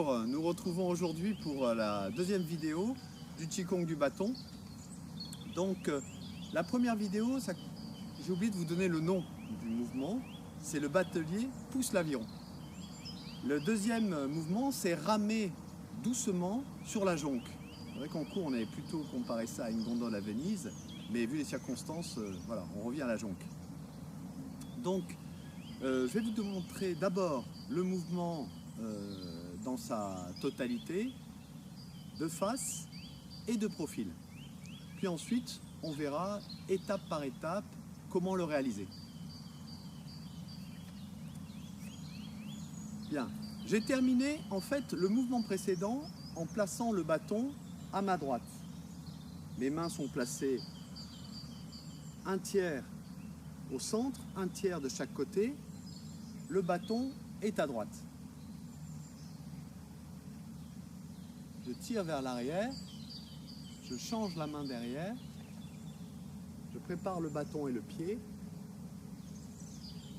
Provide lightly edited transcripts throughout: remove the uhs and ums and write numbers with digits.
Nous retrouvons aujourd'hui pour la deuxième vidéo du Qigong du bâton. Donc la première vidéo, j'ai oublié de vous donner le nom du mouvement, c'est le batelier pousse l'aviron. Le deuxième mouvement, c'est ramer doucement sur la jonque. C'est vrai qu'en cours on avait plutôt comparé ça à une gondole à Venise, mais vu les circonstances, voilà, on revient à la jonque. Donc je vais vous montrer d'abord le mouvement dans sa totalité, de face et de profil. Puis ensuite, on verra étape par étape comment le réaliser. Bien, j'ai terminé en fait le mouvement précédent en plaçant le bâton à ma droite. Mes mains sont placées un tiers au centre, un tiers de chaque côté. Le bâton est à droite. Je tire vers l'arrière, je change la main derrière, je prépare le bâton et le pied,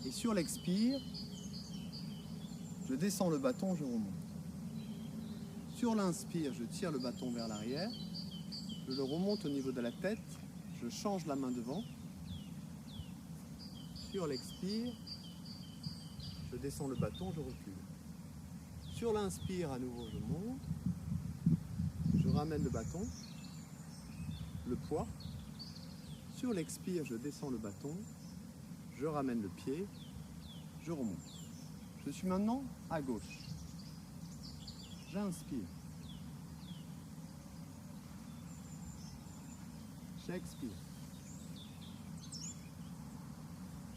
et sur l'expire, je descends le bâton, je remonte. Sur l'inspire, je tire le bâton vers l'arrière, je le remonte au niveau de la tête, je change la main devant. Sur l'expire, je descends le bâton, je recule. Sur l'inspire, à nouveau, je monte, je ramène le bâton, le poids. Sur l'expire, je descends le bâton, je ramène le pied, je remonte. Je suis maintenant à gauche. J'inspire. J'expire.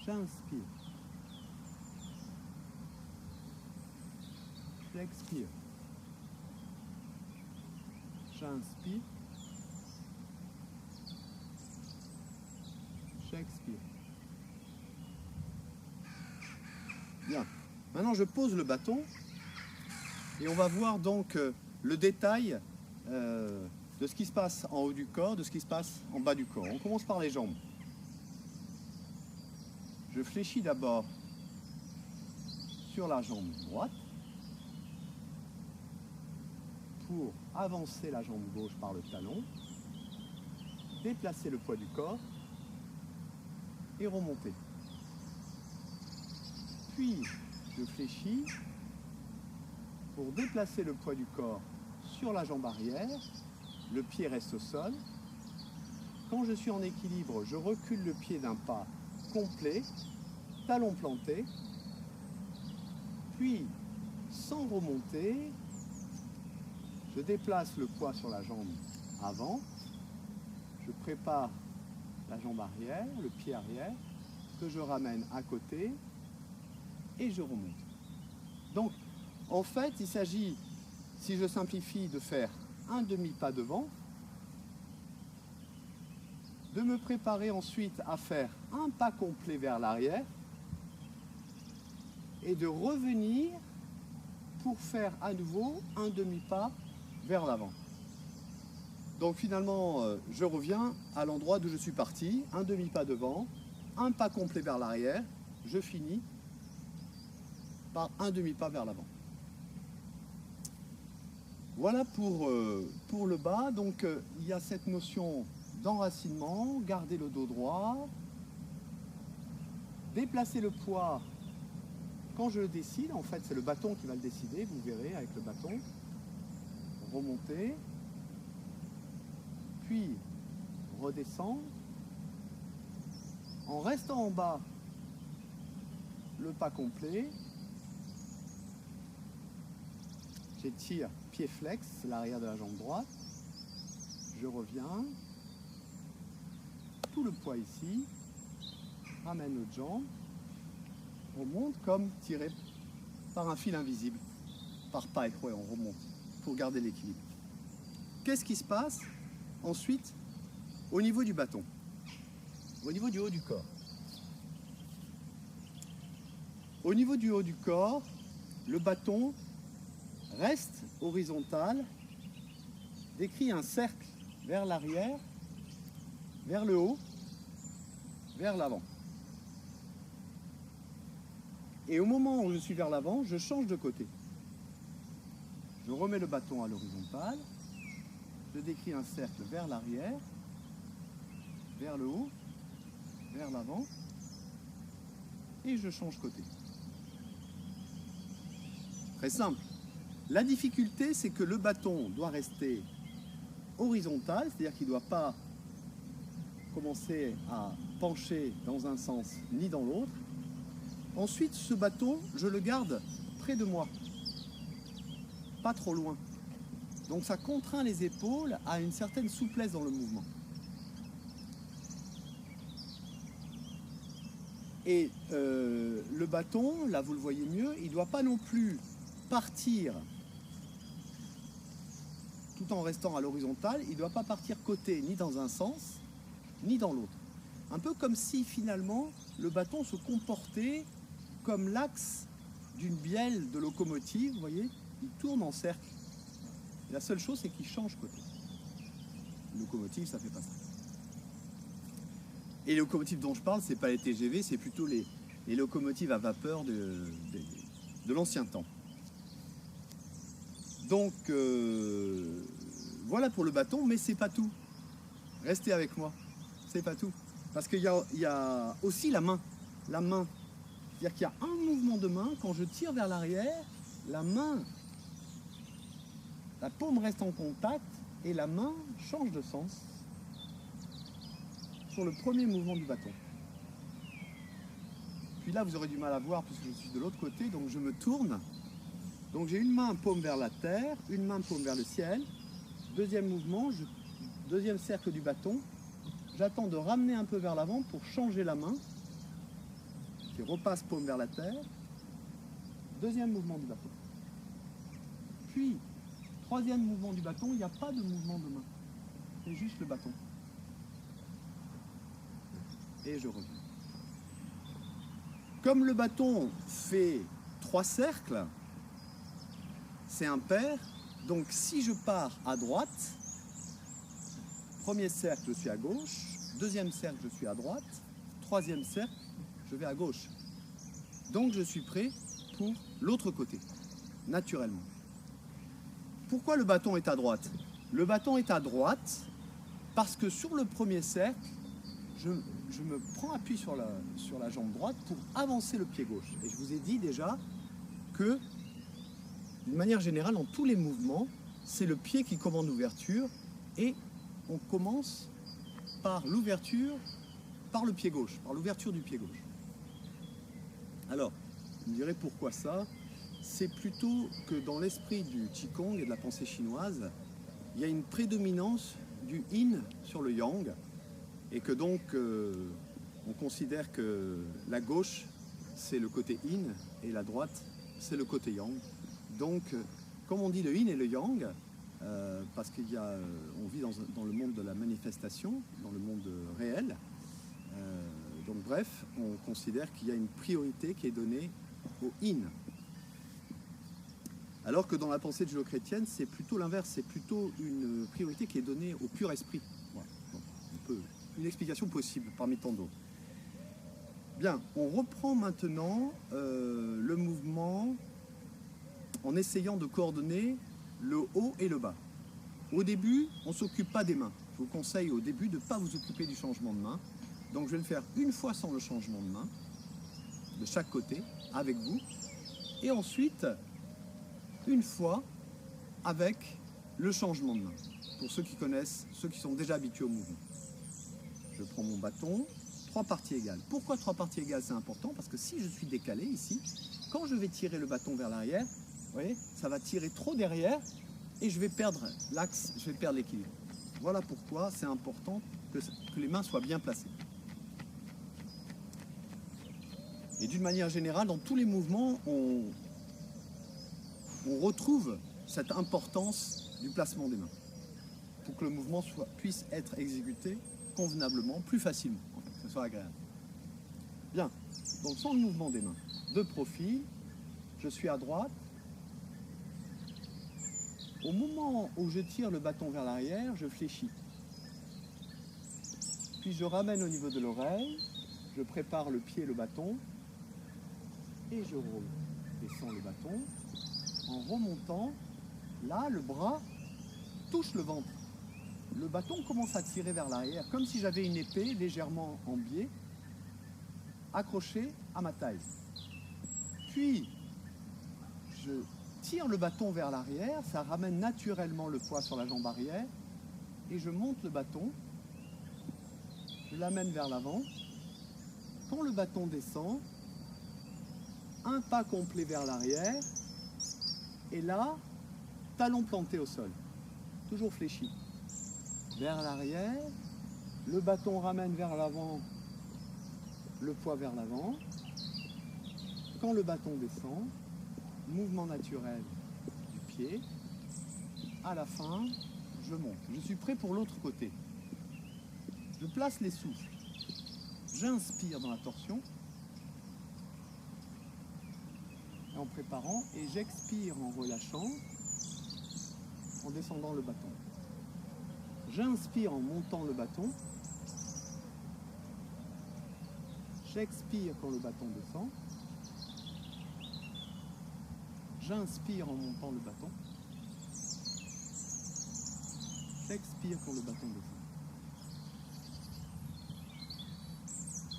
J'inspire. J'expire. J'inspire. J'expire. Bien. Maintenant, je pose le bâton et on va voir donc le détail de ce qui se passe en haut du corps, de ce qui se passe en bas du corps. On commence par les jambes. Je fléchis d'abord sur la jambe droite pour avancer la jambe gauche par le talon, déplacer le poids du corps et remonter. Puis je fléchis pour déplacer le poids du corps sur la jambe arrière, le pied reste au sol. Quand je suis en équilibre, je recule le pied d'un pas complet, talon planté, puis sans remonter, je déplace le poids sur la jambe avant, je prépare la jambe arrière, le pied arrière, que je ramène à côté et je remonte. Donc, en fait, il s'agit, si je simplifie, de faire un demi-pas devant, de me préparer ensuite à faire un pas complet vers l'arrière et de revenir pour faire à nouveau un demi-pas vers l'avant. Donc finalement, je reviens à l'endroit d'où je suis parti, un demi-pas devant, un pas complet vers l'arrière, je finis par un demi-pas vers l'avant. Voilà pour le bas. Donc il y a cette notion d'enracinement, garder le dos droit, déplacer le poids quand je le décide. En fait, c'est le bâton qui va le décider, vous verrez avec le bâton. Remonter, puis redescendre. En restant en bas, le pas complet. J'étire pied flex, l'arrière de la jambe droite. Je reviens. Tout le poids ici. Ramène l'autre jambe. On monte comme tiré par un fil invisible. Par paille, ouais, on remonte pour garder l'équilibre. Qu'est-ce qui se passe ensuite au niveau du bâton? Au niveau du haut du corps. Au niveau du haut du corps, le bâton reste horizontal, décrit un cercle vers l'arrière, vers le haut, vers l'avant. Et au moment où je suis vers l'avant, je change de côté. Je remets le bâton à l'horizontale. Je décris un cercle vers l'arrière, vers le haut, vers l'avant. Et je change côté. Très simple. La difficulté, c'est que le bâton doit rester horizontal, c'est-à-dire qu'il ne doit pas commencer à pencher dans un sens ni dans l'autre. Ensuite, ce bâton, je le garde près de moi, pas trop loin. Donc ça contraint les épaules à une certaine souplesse dans le mouvement. Et le bâton, là vous le voyez mieux, il ne doit pas non plus partir tout en restant à l'horizontale, il ne doit pas partir côté ni dans un sens, ni dans l'autre. Un peu comme si finalement le bâton se comportait comme l'axe d'une bielle de locomotive, vous voyez, il tourne en cercle. La seule chose, c'est qu'il change côté. Locomotive, ça fait pas ça. Et les locomotives dont je parle, c'est pas les TGV, c'est plutôt les locomotives à vapeur de l'ancien temps. Donc, voilà pour le bâton, mais c'est pas tout. Restez avec moi, c'est pas tout. Parce qu'il y a aussi la main. La main. C'est-à-dire qu'il y a un mouvement de main, quand je tire vers l'arrière, la main, la paume reste en contact et la main change de sens sur le premier mouvement du bâton. Puis là, vous aurez du mal à voir puisque je suis de l'autre côté, donc je me tourne. Donc j'ai une main paume vers la terre, une main paume vers le ciel. Deuxième mouvement, deuxième cercle du bâton. J'attends de ramener un peu vers l'avant pour changer la main, qui repasse paume vers la terre. Deuxième mouvement du bâton. Puis, troisième mouvement du bâton, il n'y a pas de mouvement de main. C'est juste le bâton. Et je reviens. Comme le bâton fait 3 cercles, c'est impair. Donc si je pars à droite, premier cercle, je suis à gauche. Deuxième cercle, je suis à droite. Troisième cercle, je vais à gauche. Donc je suis prêt pour l'autre côté, naturellement. Pourquoi le bâton est à droite? Le bâton est à droite parce que sur le premier cercle, je me prends appui sur la jambe droite pour avancer le pied gauche. Et je vous ai dit déjà que, d'une manière générale, dans tous les mouvements, c'est le pied qui commande l'ouverture et on commence par l'ouverture, par le pied gauche, par l'ouverture du pied gauche. Alors, vous me direz pourquoi ça? C'est plutôt que dans l'esprit du Qigong et de la pensée chinoise, il y a une prédominance du yin sur le yang et que donc on considère que la gauche c'est le côté yin et la droite c'est le côté yang. Donc comme on dit le yin et le yang, parce on vit dans le monde de la manifestation, dans le monde réel, donc bref, on considère qu'il y a une priorité qui est donnée au yin. Alors que dans la pensée judéo-chrétienne, c'est plutôt l'inverse, c'est plutôt une priorité qui est donnée au pur esprit. Voilà. Donc, une explication possible parmi tant d'autres. Bien, on reprend maintenant le mouvement en essayant de coordonner le haut et le bas. Au début, on ne s'occupe pas des mains. Je vous conseille au début de ne pas vous occuper du changement de main. Donc je vais le faire une fois sans le changement de main, de chaque côté, avec vous. Et ensuite, une fois avec le changement de main. Pour ceux qui connaissent, ceux qui sont déjà habitués au mouvement. Je prends mon bâton, 3 parties égales. Pourquoi 3 parties égales, c'est important? Parce que si je suis décalé ici, quand je vais tirer le bâton vers l'arrière, vous voyez, ça va tirer trop derrière et je vais perdre l'axe, je vais perdre l'équilibre. Voilà pourquoi c'est important que les mains soient bien placées. Et d'une manière générale, dans tous les mouvements, on retrouve cette importance du placement des mains pour que le mouvement puisse être exécuté convenablement, plus facilement, que ce soit agréable. Bien, donc sans le mouvement des mains, de profil, je suis à droite. Au moment où je tire le bâton vers l'arrière, je fléchis. Puis je ramène au niveau de l'oreille, je prépare le pied et le bâton, et je descends le bâton. En remontant, là, le bras touche le ventre. Le bâton commence à tirer vers l'arrière, comme si j'avais une épée légèrement en biais, accrochée à ma taille. Puis, je tire le bâton vers l'arrière, ça ramène naturellement le poids sur la jambe arrière, et je monte le bâton, je l'amène vers l'avant. Quand le bâton descend, un pas complet vers l'arrière, et là, talon planté au sol, toujours fléchi. Vers l'arrière, le bâton ramène vers l'avant, le poids vers l'avant. Quand le bâton descend, mouvement naturel du pied, à la fin, je monte. Je suis prêt pour l'autre côté. Je place les souffles. J'inspire dans la torsion, en préparant, et j'expire en relâchant, en descendant le bâton. J'inspire en montant le bâton. J'expire quand le bâton descend. J'inspire en montant le bâton. J'expire quand le bâton descend.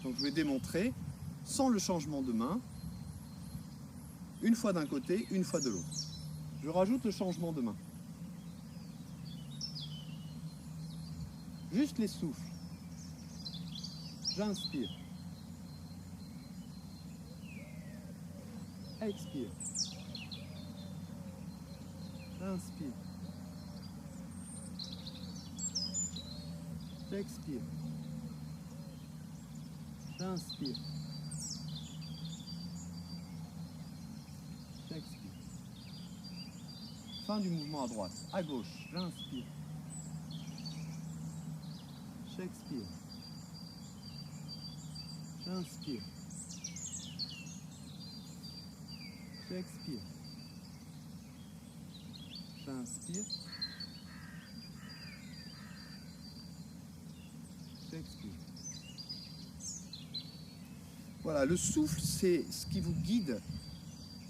Donc je vais démontrer sans le changement de main, une fois d'un côté, une fois de l'autre. Je rajoute le changement de main. Juste les souffles. J'inspire. Expire. J'inspire. J'expire. J'inspire. J'expire. Fin du mouvement à droite. À gauche, j'inspire. J'expire. J'inspire. J'expire. J'inspire. J'expire. Voilà, le souffle, c'est ce qui vous guide.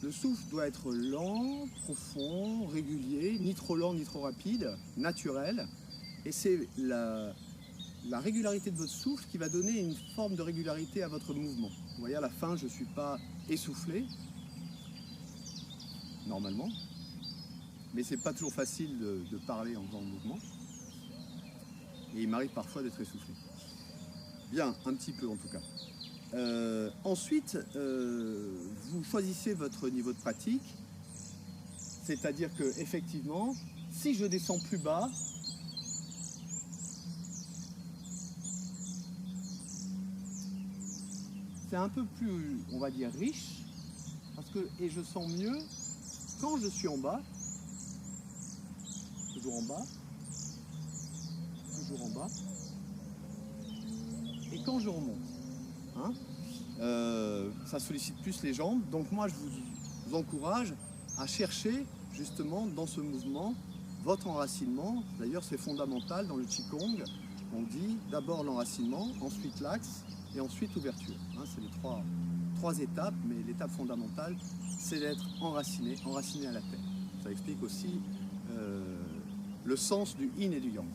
Le souffle doit être lent, profond, régulier, ni trop lent, ni trop rapide, naturel. Et c'est la régularité de votre souffle qui va donner une forme de régularité à votre mouvement. Vous voyez, à la fin, je ne suis pas essoufflé, normalement. Mais c'est pas toujours facile de parler en faisant le mouvement. Et il m'arrive parfois d'être essoufflé. Bien, un petit peu en tout cas. Ensuite, vous choisissez votre niveau de pratique. C'est-à-dire que, effectivement, si je descends plus bas, c'est un peu plus, on va dire, riche, parce que, et je sens mieux quand je suis en bas, toujours en bas, et quand je remonte. Hein, ça sollicite plus les jambes, donc moi je vous encourage à chercher justement dans ce mouvement votre enracinement. D'ailleurs c'est fondamental dans le Qigong, on dit d'abord l'enracinement, ensuite l'axe et ensuite ouverture. Hein, c'est les trois étapes, mais l'étape fondamentale c'est d'être enraciné à la terre. Ça explique aussi le sens du yin et du yang.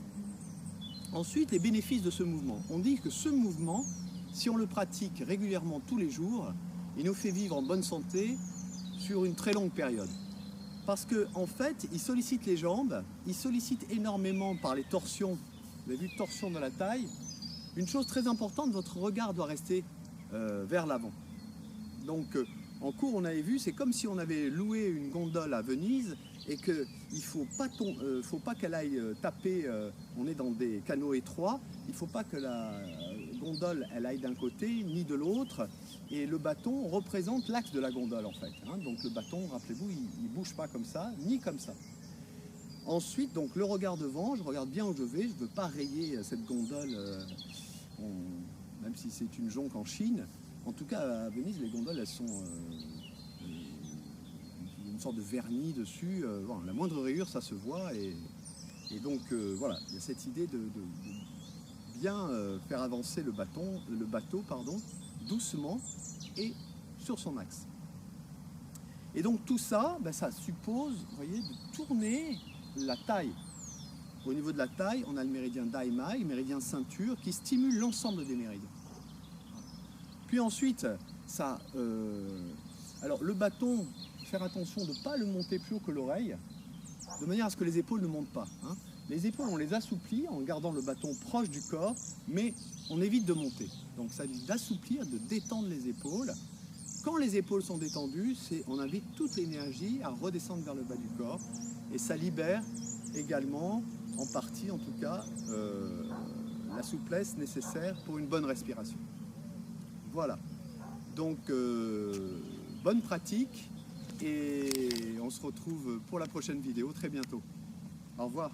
Ensuite, les bénéfices de ce mouvement. On dit que ce mouvement, si on le pratique régulièrement tous les jours, il nous fait vivre en bonne santé sur une très longue période. Parce qu'en fait, il sollicite les jambes, il sollicite énormément par les torsions. Vous avez vu, torsion de la taille. Une chose très importante, votre regard doit rester vers l'avant. Donc, en cours, on avait vu, c'est comme si on avait loué une gondole à Venise et qu'il ne faut pas qu'elle aille taper, on est dans des canaux étroits, il ne faut pas que la gondole elle aille d'un côté ni de l'autre, et le bâton représente l'axe de la gondole en fait. Hein. Donc le bâton, rappelez-vous, il ne bouge pas comme ça, ni comme ça. Ensuite, donc le regard devant, je regarde bien où je vais, je ne veux pas rayer cette gondole, même si c'est une jonque en Chine. En tout cas, à Venise, les gondoles, elles sont une sorte de vernis dessus. Bon, la moindre rayure, ça se voit. Et donc, voilà, il y a cette idée de bien faire avancer le bateau, doucement et sur son axe. Et donc tout ça, ben, ça suppose, vous voyez, de tourner la taille. Au niveau de la taille, on a le méridien Dai-Mai, méridien ceinture, qui stimule l'ensemble des méridiens. Puis ensuite, alors le bâton, faire attention de ne pas le monter plus haut que l'oreille, de manière à ce que les épaules ne montent pas. Hein. Les épaules, on les assouplit en gardant le bâton proche du corps, mais on évite de monter. Donc ça dit d'assouplir, de détendre les épaules. Quand les épaules sont détendues, on invite toute l'énergie à redescendre vers le bas du corps, et ça libère également, en partie en tout cas, la souplesse nécessaire pour une bonne respiration. Voilà, donc bonne pratique et on se retrouve pour la prochaine vidéo très bientôt. Au revoir.